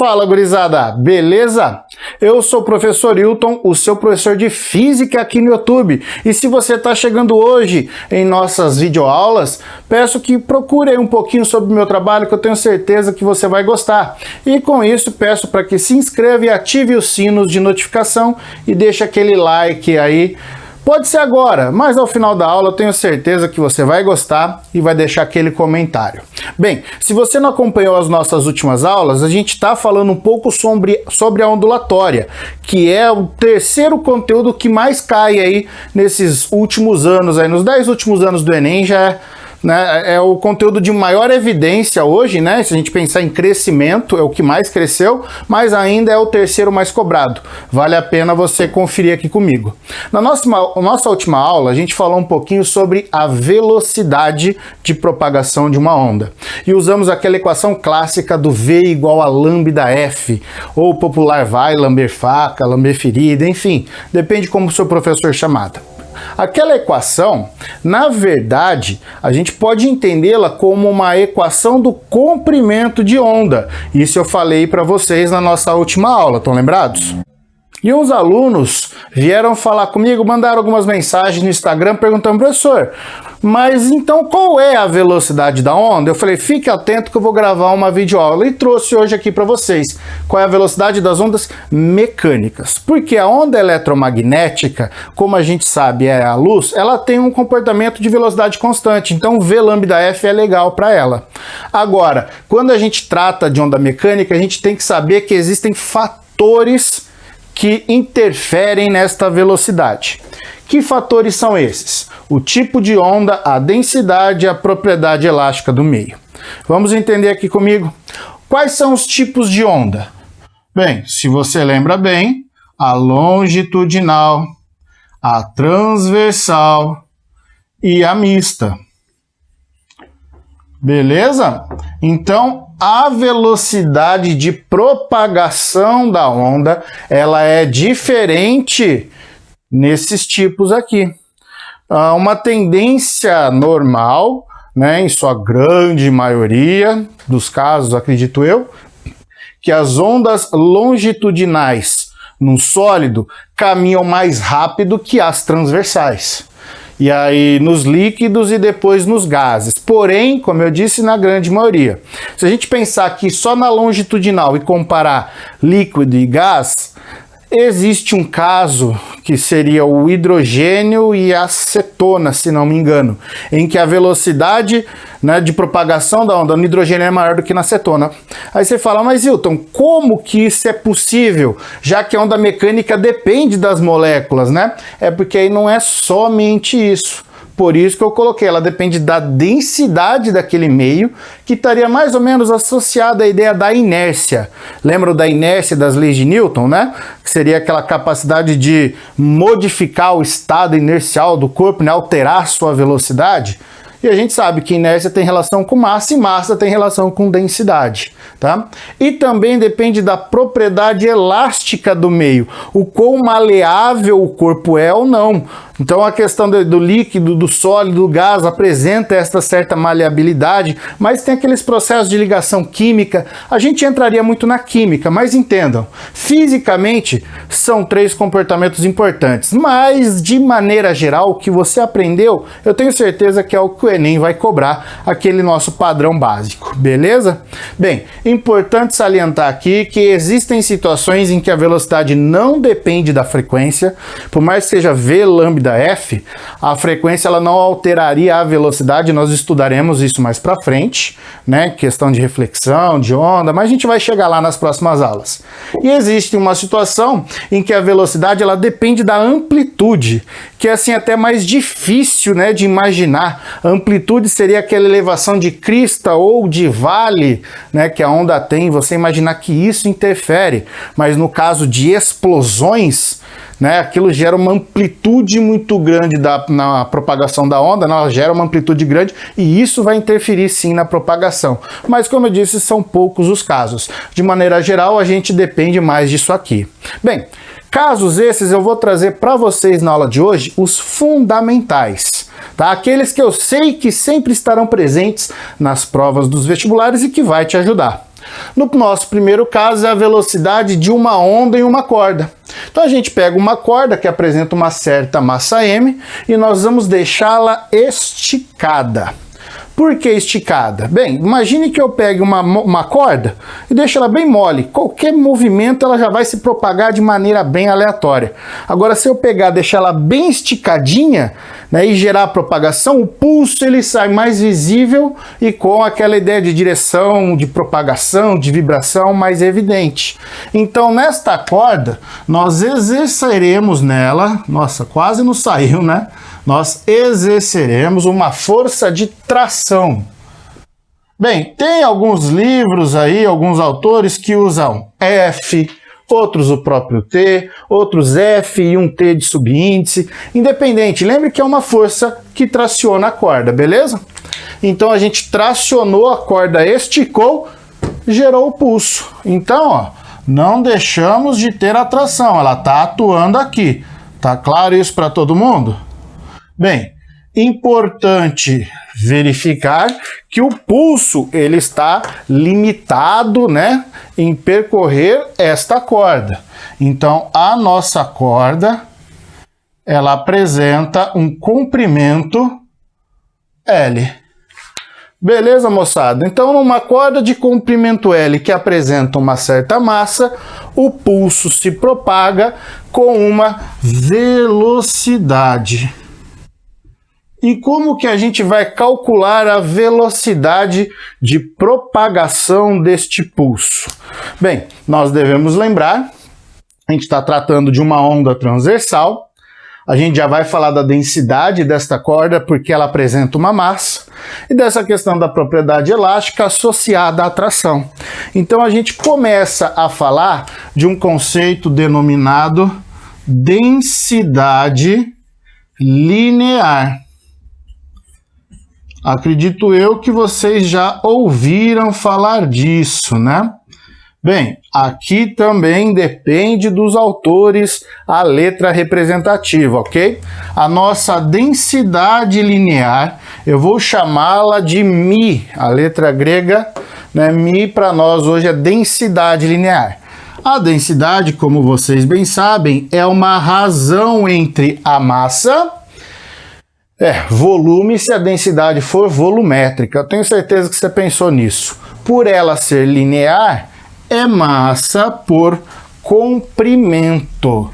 Fala, gurizada, beleza? Eu sou o professor Hilton, o seu professor de física aqui no YouTube. E se você está chegando hoje em nossas videoaulas, peço que procure aí um pouquinho sobre o meu trabalho, que eu tenho certeza que você vai gostar. E com isso, peço para que se inscreva e ative os sinos de notificação e deixe aquele like aí. Pode ser agora, mas ao final da aula eu tenho certeza que você vai gostar e vai deixar aquele comentário. Bem, se você não acompanhou as nossas últimas aulas, a gente está falando um pouco sobre a ondulatória, que é o terceiro conteúdo que mais cai aí nesses últimos anos, aí nos 10 últimos anos do Enem é o conteúdo de maior evidência hoje, né? Se a gente pensar em crescimento, é o que mais cresceu, mas ainda é o terceiro mais cobrado. Vale a pena você conferir aqui comigo. Na nossa última aula, a gente falou um pouquinho sobre a velocidade de propagação de uma onda. E usamos aquela equação clássica do V igual a lambda F, ou popular vai, lamber faca, lamber ferida, enfim, depende como o seu professor chamada. Aquela equação, na verdade, a gente pode entendê-la como uma equação do comprimento de onda. Isso eu falei para vocês na nossa última aula, estão lembrados? E uns alunos vieram falar comigo, mandaram algumas mensagens no Instagram perguntando, professor, mas então qual é a velocidade da onda? Eu falei, fique atento que eu vou gravar uma videoaula e trouxe hoje aqui para vocês qual é a velocidade das ondas mecânicas. Porque a onda eletromagnética, como a gente sabe é a luz, ela tem um comportamento de velocidade constante, então V lambda F é legal para ela. Agora, quando a gente trata de onda mecânica, a gente tem que saber que existem fatores que interferem nesta velocidade. Que fatores são esses? O tipo de onda, a densidade e a propriedade elástica do meio. Vamos entender aqui comigo. Quais são os tipos de onda? Bem, se você lembra bem, a longitudinal, a transversal e a mista. Beleza? Então, a velocidade de propagação da onda, ela é diferente nesses tipos aqui. Uma tendência normal, né, em sua grande maioria dos casos, acredito eu, que as ondas longitudinais num sólido caminham mais rápido que as transversais. E aí nos líquidos e depois nos gases. Porém, como eu disse, na grande maioria. Se a gente pensar aqui só na longitudinal e comparar líquido e gás, existe um caso que seria o hidrogênio e a acetona, se não me engano, em que a velocidade, né, de propagação da onda no hidrogênio é maior do que na acetona. Aí você fala, mas Hilton, como que isso é possível? Já que a onda mecânica depende das moléculas, né? É porque aí não é somente isso. Por isso que eu coloquei, ela depende da densidade daquele meio, que estaria mais ou menos associada à ideia da inércia. Lembram da inércia das leis de Newton, né? Que seria aquela capacidade de modificar o estado inercial do corpo, né? Alterar sua velocidade. E a gente sabe que inércia tem relação com massa e massa tem relação com densidade, tá? E também depende da propriedade elástica do meio, o quão maleável o corpo é ou não. Então a questão do líquido, do sólido, do gás apresenta esta certa maleabilidade, mas tem aqueles processos de ligação química. A gente entraria muito na química, mas entendam, fisicamente são 3 comportamentos importantes, mas de maneira geral o que você aprendeu, eu tenho certeza que é o que o Enem vai cobrar, aquele nosso padrão básico, beleza? Bem, importante salientar aqui que existem situações em que a velocidade não depende da frequência, por mais que seja V lambda F, a frequência ela não alteraria a velocidade, nós estudaremos isso mais para frente, né? Questão de reflexão, de onda, mas a gente vai chegar lá nas próximas aulas. E existe uma situação em que a velocidade ela depende da amplitude, que é assim até mais difícil, né, de imaginar. A amplitude seria aquela elevação de crista ou de vale, né, que a onda tem, você imaginar que isso interfere, mas no caso de explosões, né, aquilo gera uma amplitude muito grande na propagação da onda, ela gera uma amplitude grande e isso vai interferir sim na propagação. Mas como eu disse, são poucos os casos. De maneira geral, a gente depende mais disso aqui. Bem, casos esses eu vou trazer para vocês na aula de hoje os fundamentais. Tá? Aqueles que eu sei que sempre estarão presentes nas provas dos vestibulares e que vai te ajudar. No nosso primeiro caso, é a velocidade de uma onda em uma corda. Então a gente pega uma corda que apresenta uma certa massa m e nós vamos deixá-la esticada. Por que esticada? Bem, imagine que eu pegue uma corda e deixe ela bem mole. Qualquer movimento ela já vai se propagar de maneira bem aleatória. Agora, se eu pegar e deixar ela bem esticadinha, né, e gerar a propagação, o pulso ele sai mais visível e com aquela ideia de direção, de propagação, de vibração mais evidente. Então, nesta corda, nós exerceremos nela, nossa, quase não saiu, né? Nós exerceremos uma força de tração. Bem, tem alguns livros aí, alguns autores que usam F, outros o próprio T, outros F e um T de subíndice. Independente, lembre que é uma força que traciona a corda, beleza? Então a gente tracionou a corda, esticou, gerou o pulso. Então, ó, não deixamos de ter a tração, ela está atuando aqui. Tá claro isso para todo mundo? Bem, importante verificar que o pulso ele está limitado, né, em percorrer esta corda. Então, a nossa corda ela apresenta um comprimento L. Beleza, moçada? Então, numa corda de comprimento L que apresenta uma certa massa, o pulso se propaga com uma velocidade. E como que a gente vai calcular a velocidade de propagação deste pulso? Bem, nós devemos lembrar, a gente está tratando de uma onda transversal, a gente já vai falar da densidade desta corda porque ela apresenta uma massa e dessa questão da propriedade elástica associada à tração. Então a gente começa a falar de um conceito denominado densidade linear. Acredito eu que vocês já ouviram falar disso, né? Bem, aqui também depende dos autores a letra representativa, ok? A nossa densidade linear, eu vou chamá-la de μ, a letra grega, né? μ para nós hoje é densidade linear. A densidade, como vocês bem sabem, é uma razão entre a massa... volume se a densidade for volumétrica. Eu tenho certeza que você pensou nisso. Por ela ser linear, é massa por comprimento.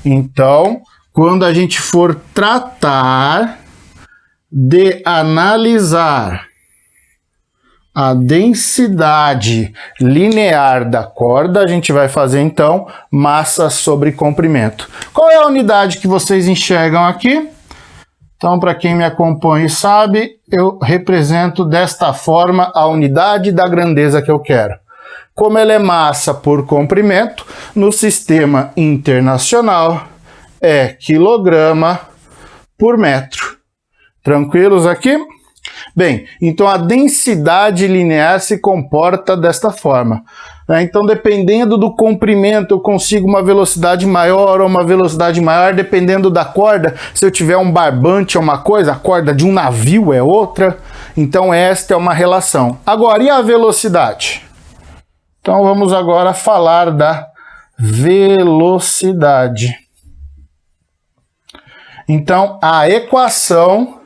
Então, quando a gente for tratar de analisar a densidade linear da corda, a gente vai fazer então massa sobre comprimento. Qual é a unidade que vocês enxergam aqui? Então, para quem me acompanha e sabe, eu represento desta forma a unidade da grandeza que eu quero. Como ela é massa por comprimento, no sistema internacional é quilograma por metro. Tranquilos aqui? Bem, então a densidade linear se comporta desta forma. Então, dependendo do comprimento, eu consigo uma velocidade maior ou uma velocidade maior, dependendo da corda. Se eu tiver um barbante é uma coisa, a corda de um navio é outra. Então, esta é uma relação. Agora, e a velocidade? Então, vamos agora falar da velocidade. Então, a equação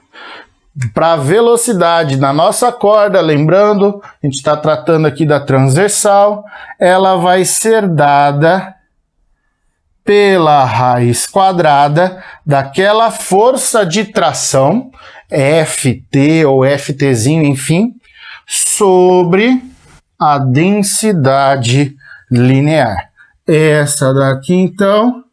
para a velocidade na nossa corda, lembrando, a gente está tratando aqui da transversal, ela vai ser dada pela raiz quadrada daquela força de tração, Ft ou Ftzinho, enfim, sobre a densidade linear. Essa daqui, então,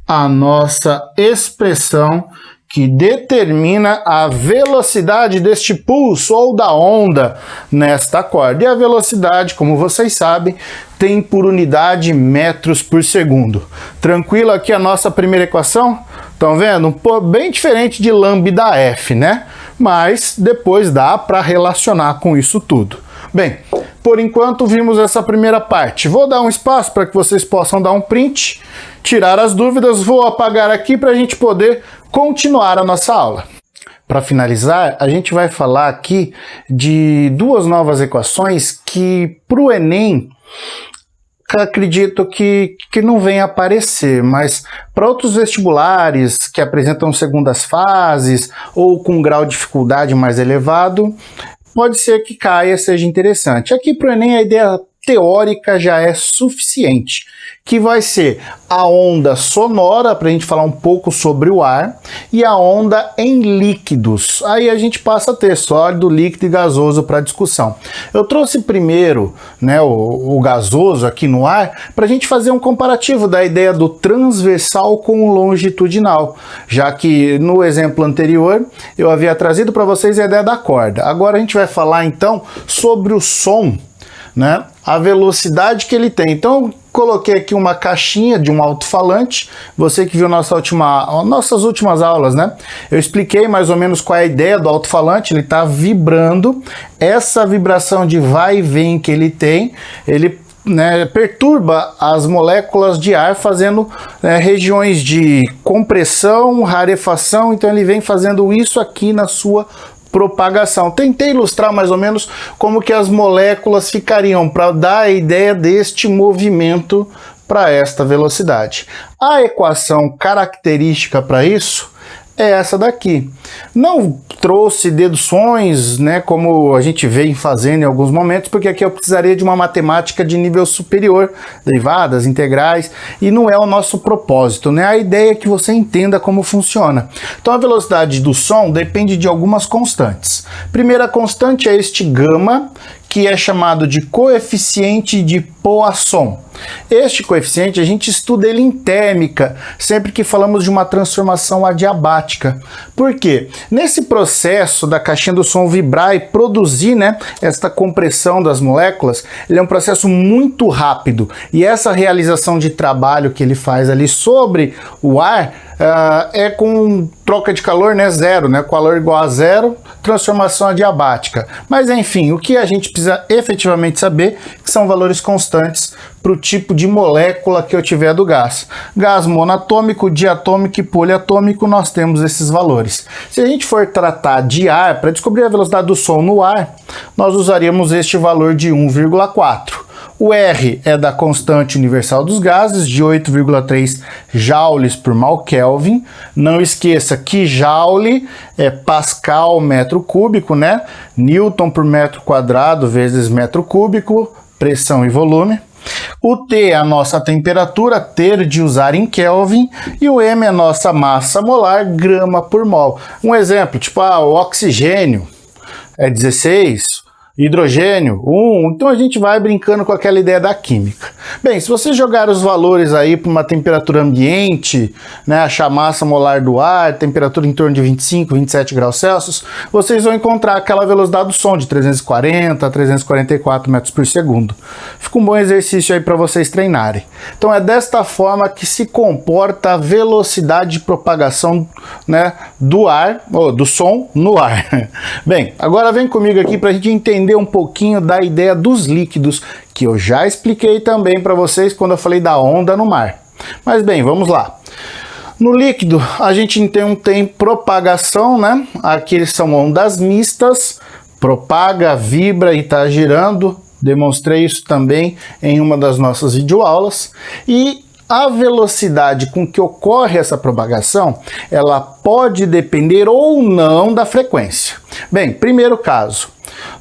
a nossa expressão que determina a velocidade deste pulso ou da onda nesta corda. E a velocidade, como vocês sabem, tem por unidade metros por segundo. Tranquilo aqui a nossa primeira equação? Estão vendo? Bem diferente de lambda F, né? Mas depois dá para relacionar com isso tudo. Bem, por enquanto vimos essa primeira parte. Vou dar um espaço para que vocês possam dar um print, tirar as dúvidas. Vou apagar aqui para a gente poder continuar a nossa aula. para finalizar, a gente vai falar aqui de duas novas equações que para o Enem acredito que não vem aparecer, mas para outros vestibulares que apresentam segundas fases ou com grau de dificuldade mais elevado, pode ser que caia, seja interessante. Aqui para o Enem a ideia teórica já é suficiente, que vai ser a onda sonora, para a gente falar um pouco sobre o ar, e a onda em líquidos. Aí a gente passa a ter sólido, líquido e gasoso para discussão. Eu trouxe primeiro, né, o gasoso aqui no ar, para a gente fazer um comparativo da ideia do transversal com o longitudinal, já que no exemplo anterior eu havia trazido para vocês a ideia da corda. Agora a gente vai falar então sobre o som, né? A velocidade que ele tem. Então eu coloquei aqui uma caixinha de um alto-falante. Você que viu nossas últimas aulas, né? Eu expliquei mais ou menos qual é a ideia do alto-falante. Ele está vibrando. Essa vibração de vai e vem que ele tem, ele, né, perturba as moléculas de ar, fazendo regiões de compressão, rarefação. Então ele vem fazendo isso aqui na sua propagação. Tentei ilustrar mais ou menos como que as moléculas ficariam para dar a ideia deste movimento para esta velocidade. A equação característica para isso é essa daqui. Não trouxe deduções, né, como a gente vem fazendo em alguns momentos, porque aqui eu precisaria de uma matemática de nível superior, derivadas, integrais, e não é o nosso propósito, né? A ideia é que você entenda como funciona. Então a velocidade do som depende de algumas constantes. Primeira constante é este gama, que é chamado de coeficiente de Poisson. Este coeficiente a gente estuda ele em térmica, sempre que falamos de uma transformação adiabática. Por quê? Nesse processo da caixinha do som vibrar e produzir, né, esta compressão das moléculas, ele é um processo muito rápido. E essa realização de trabalho que ele faz ali sobre o ar é com troca de calor, né, zero, né, calor igual a zero, transformação adiabática. Mas enfim, o que a gente precisa efetivamente saber que são valores constantes para o tipo de molécula que eu tiver do gás. Gás monatômico, diatômico e poliatômico, nós temos esses valores. Se a gente for tratar de ar, para descobrir a velocidade do som no ar, nós usaríamos este valor de 1,4. O R é da constante universal dos gases, de 8,3 joules por mol Kelvin. Não esqueça que joule é pascal metro cúbico, né? Newton por metro quadrado vezes metro cúbico, pressão e volume. O T é a nossa temperatura, ter de usar em Kelvin, e o M é a nossa massa molar, grama por mol. Um exemplo, tipo, o oxigênio é 16, hidrogênio 1, então a gente vai brincando com aquela ideia da química. Bem, se você jogar os valores aí para uma temperatura ambiente, né, achar a massa molar do ar, temperatura em torno de 25, 27 graus Celsius, vocês vão encontrar aquela velocidade do som de 340 a 344 metros por segundo. Fica um bom exercício aí para vocês treinarem. Então é desta forma que se comporta a velocidade de propagação, né, do ar, ou do som no ar. Bem, agora vem comigo aqui para a gente entender um pouquinho da ideia dos líquidos, que eu já expliquei também para vocês quando eu falei da onda no mar. Mas bem, vamos lá. No líquido, a gente tem propagação, né? Aqui são ondas mistas, propaga, vibra e está girando. Demonstrei isso também em uma das nossas videoaulas. E a velocidade com que ocorre essa propagação, ela pode depender ou não da frequência. Bem, primeiro caso.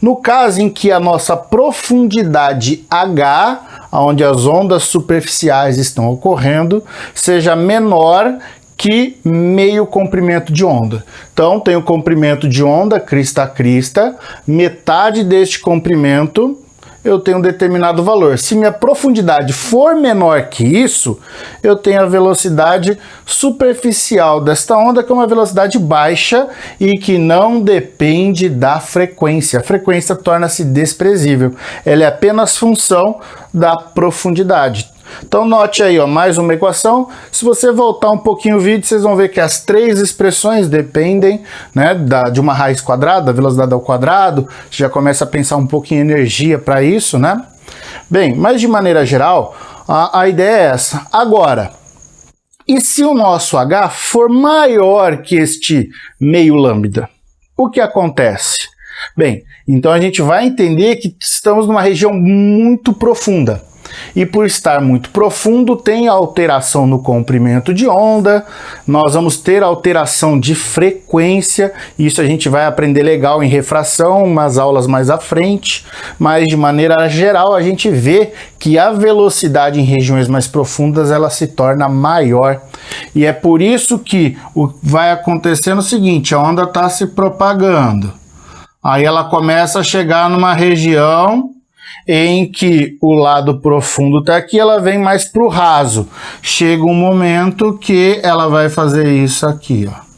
No caso em que a nossa profundidade H, onde as ondas superficiais estão ocorrendo, seja menor que meio comprimento de onda. Então, tem o comprimento de onda, crista a crista, metade deste comprimento eu tenho um determinado valor. Se minha profundidade for menor que isso, eu tenho a velocidade superficial desta onda, que é uma velocidade baixa e que não depende da frequência. A frequência torna-se desprezível. Ela é apenas função da profundidade. Então note aí, ó, mais uma equação. Se você voltar um pouquinho o vídeo, vocês vão ver que as três expressões dependem, né, de uma raiz quadrada, velocidade ao quadrado. Você já começa a pensar um pouquinho em energia para isso, né? Bem, mas de maneira geral, a ideia é essa. Agora, e se o nosso H for maior que este meio lambda? O que acontece? Bem, então a gente vai entender que estamos numa região muito profunda. E por estar muito profundo, tem alteração no comprimento de onda, nós vamos ter alteração de frequência, isso a gente vai aprender legal em refração, umas aulas mais à frente, mas de maneira geral a gente vê que a velocidade em regiões mais profundas ela se torna maior. E é por isso que vai acontecendo o seguinte, a onda está se propagando, aí ela começa a chegar numa região em que o lado profundo está aqui, ela vem mais para o raso. Chega um momento que ela vai fazer isso aqui, ó.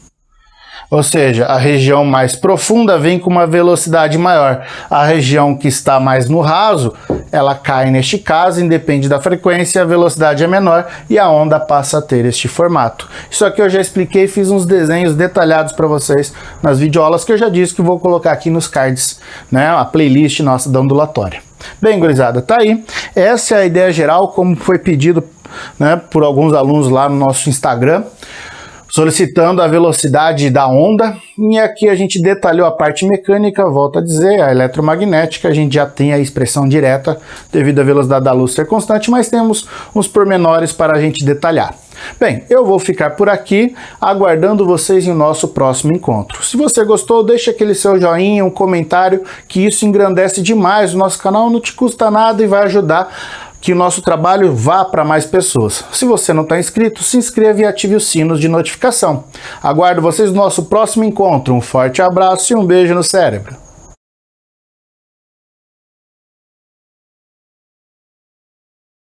Ou seja, a região mais profunda vem com uma velocidade maior. A região que está mais no raso, ela cai neste caso, independe da frequência, a velocidade é menor e a onda passa a ter este formato. Isso aqui eu já expliquei, fiz uns desenhos detalhados para vocês nas videoaulas que eu já disse que vou colocar aqui nos cards, né, a playlist nossa da ondulatória. Bem, gurizada, tá aí. Essa é a ideia geral, como foi pedido, né, por alguns alunos lá no nosso Instagram, solicitando a velocidade da onda. E aqui a gente detalhou a parte mecânica, volto a dizer, a eletromagnética, a gente já tem a expressão direta devido à velocidade da luz ser constante, mas temos uns pormenores para a gente detalhar. Bem, eu vou ficar por aqui, aguardando vocês em nosso próximo encontro. Se você gostou, deixa aquele seu joinha, um comentário, que isso engrandece demais o nosso canal, não te custa nada e vai ajudar que o nosso trabalho vá para mais pessoas. Se você não está inscrito, se inscreva e ative os sinos de notificação. Aguardo vocês no nosso próximo encontro. Um forte abraço e um beijo no cérebro.